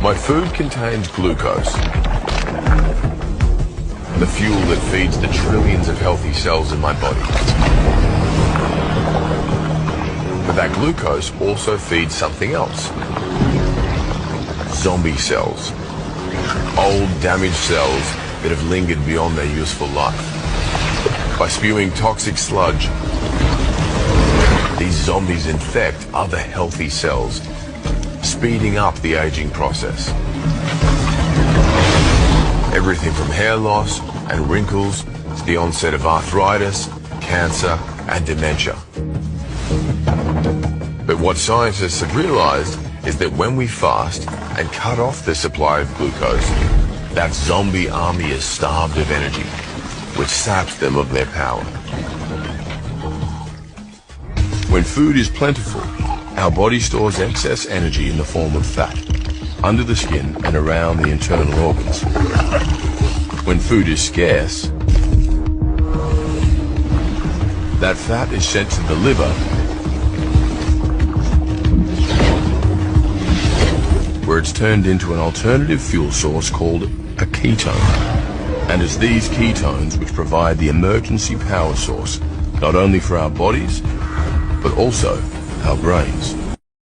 My food contains glucose, the fuel that feeds the trillions of healthy cells in my body. But that glucose also feeds something else. Zombie cells. Old, damaged cells that have lingered beyond their useful life. By spewing toxic sludge, these zombies infect other healthy cells, speeding up the aging process. Everything from hair loss and wrinkles to the onset of arthritis, cancer, and dementia. But what scientists have realized is that when we fast and cut off the supply of glucose, that zombie army is starved of energy, which saps them of their power. When food is plentiful, our body stores excess energy in the form of fat, under the skin and around the internal organs. When food is scarce, that fat is sent to the liver, where it's turned into an alternative fuel source called a ketone. And it's these ketones which provide the emergency power source, not only for our bodies, but also our brains.